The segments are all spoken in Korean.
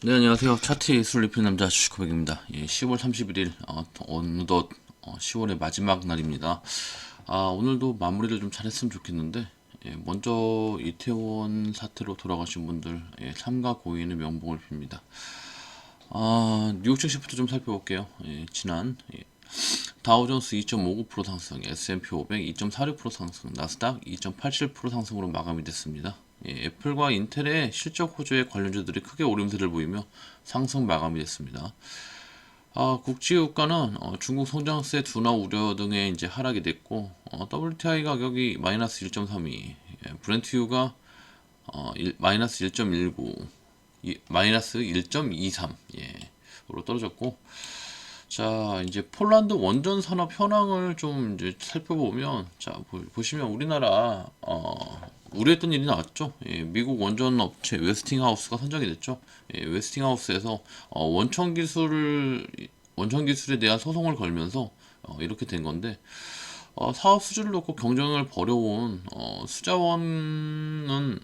네, 안녕하세요. 차트 술 리뷰 남자 주식고백입니다. 10월 31일, 어느덧 10월의 마지막 날입니다. 오늘도 마무리를 좀 잘했으면 좋겠는데, 먼저 이태원 사태로 돌아가신 분들, 삼가 고인의 명복을 빕니다. 뉴욕 증시부터 좀 살펴볼게요. 지난 다우존스 2.59% 상승, S&P 500 2.46% 상승, 나스닥 2.87% 상승으로 마감이 됐습니다. 애플과 인텔의 실적 호조에 관련주들이 크게 오름세를 보이며 상승 마감이 됐습니다. 국제유가는 중국 성장세 둔화 우려 등의 이제 하락이 됐고, WTI 가격이 마이너스 1.32, 브렌트유가 마이너스 1.19, 마이너스 1.23, 으로 떨어졌고, 자, 이제 폴란드 원전 산업 현황을 좀 이제 살펴보면, 자, 보시면 우리나라, 우려했던 일이 나왔죠. 미국 원전 업체 웨스팅하우스가 선정이 됐죠. 웨스팅하우스에서 원천 기술에 대한 소송을 걸면서 이렇게 된 건데, 사업 수주를 놓고 경쟁을 벌여온 수자원은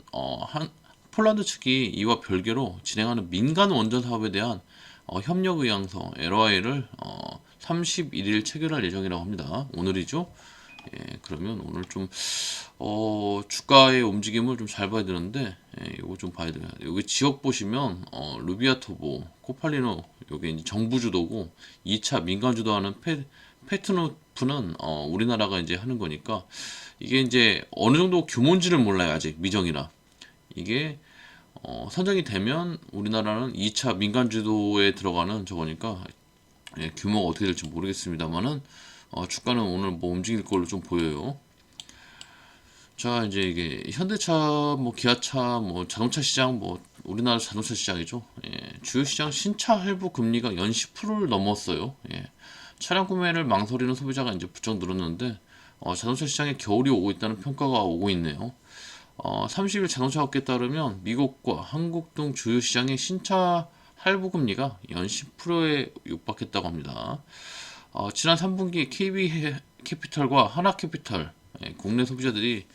폴란드 측이 이와 별개로 진행하는 민간 원전 사업에 대한 협력 의향서 LOI를 31일 체결할 예정이라고 합니다. 오늘이죠. 그러면 오늘 좀 주가의 움직임을 좀 잘 봐야 되는데, 이거 좀 봐야 돼요. 여기 지역 보시면 루비아토보, 코팔리노, 여기 이제 정부 주도고 2차 민간 주도하는 페트노프는 우리나라가 이제 하는 거니까, 이게 이제 어느 정도 규모인지를 몰라요. 아직 미정이라. 이게 선정이 되면 우리나라는 2차 민간 주도에 들어가는 저거니까, 규모가 어떻게 될지 모르겠습니다만은 주가는 오늘 뭐 움직일 걸로 좀 보여요. 자, 이제 이게 현대차, 뭐 기아차, 뭐 자동차 시장, 뭐 우리나라 자동차 시장이죠. 주요 시장 신차 할부 금리가 연 10%를 넘었어요. 차량 구매를 망설이는 소비자가 이제 부쩍 늘었는데, 자동차 시장에 겨울이 오고 있다는 평가가 오고 있네요. 30일 자동차 업계에 따르면 미국과 한국 등 주요 시장의 신차 할부 금리가 연 10%에 육박했다고 합니다. 지난 3분기 KB 캐피털과 하나캐피털, 국내 소비자들이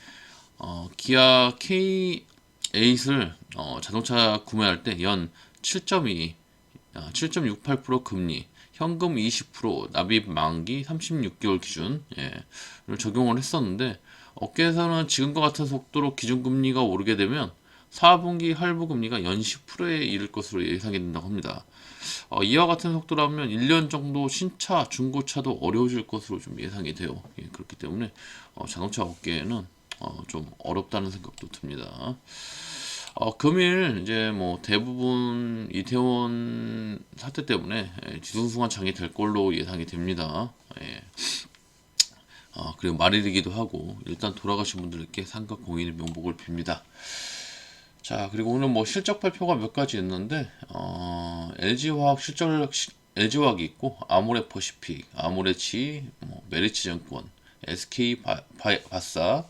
기아 K8을 자동차 구매할 때 연 7.2, 7.68% 금리, 현금 20%, 납입 만기 36개월 기준, 를 적용을 했었는데, 업계에서는 지금과 같은 속도로 기준금리가 오르게 되면 4분기 할부금리가 연 10%에 이를 것으로 예상이 된다고 합니다. 이와 같은 속도라면 1년 정도 신차, 중고차도 어려워질 것으로 좀 예상이 돼요. 그렇기 때문에 자동차 업계에는 좀 어렵다는 생각도 듭니다. 금일 이제 뭐 대부분 이태원 사태 때문에 뒤숭숭한 장이 될 걸로 예상이 됩니다. 그리고 말일이기도 하고, 일단 돌아가신 분들께 상가 공인의 명복을 빕니다. 자, 그리고 오늘 뭐 실적 발표가 몇 가지 있는데, LG화학이 있고, 아모레퍼시픽, 아모레지, 뭐 메리츠증권, SK바사,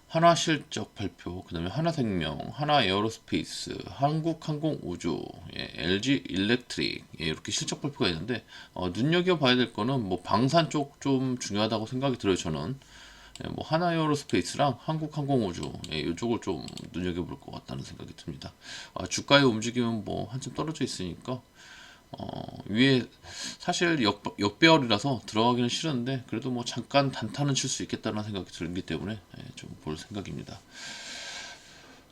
하나 실적 발표, 그 다음에 하나생명, 하나에어로스페이스, 한국항공우주, LG 일렉트릭, 이렇게 실적 발표가 있는데, 눈여겨봐야 될 거는 뭐 방산 쪽 좀 중요하다고 생각이 들어요, 저는. 뭐 하나에어로스페이스랑 한국항공우주, 이쪽을 좀 눈여겨볼 것 같다는 생각이 듭니다. 주가의 움직임은 뭐 한참 떨어져 있으니까, 위에 사실 역배열이라서 들어가기는 싫은데, 그래도 뭐 잠깐 단타는 칠 수 있겠다는 생각이 들기 때문에 좀 볼 생각입니다.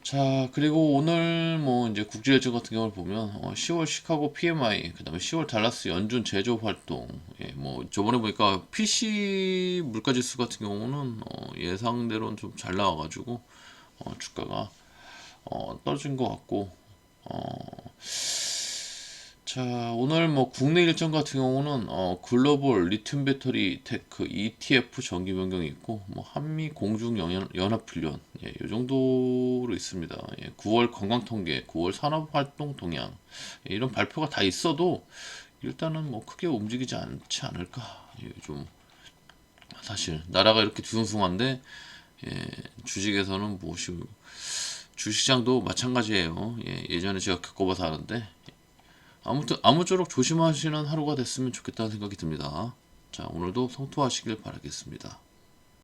자, 그리고 오늘 뭐 이제 국제 일정 같은 경우를 보면 10월 시카고 PMI, 그다음에 10월 달라스 연준 제조업 활동, 뭐 저번에 보니까 PC 물가 지수 같은 경우는 예상대로는 좀 잘 나와가지고 주가가 떨어진 것 같고, 자, 오늘 뭐 국내 일정 같은 경우는 글로벌 리튬 배터리 테크 ETF 정기 변경이 있고, 뭐 한미 공중 연합 훈련, 이 정도로 있습니다. 9월 관광 통계, 9월 산업 활동 동향, 이런 발표가 다 있어도 일단은 뭐 크게 움직이지 않지 않을까. 좀 사실 나라가 이렇게 뒤숭숭한데, 주식에서는 무엇이 주식시장도 마찬가지예요. 예전에 제가 겪어봐서 아는데, 아무튼 아무쪼록 조심하시는 하루가 됐으면 좋겠다는 생각이 듭니다. 자, 오늘도 성투하시길 바라겠습니다.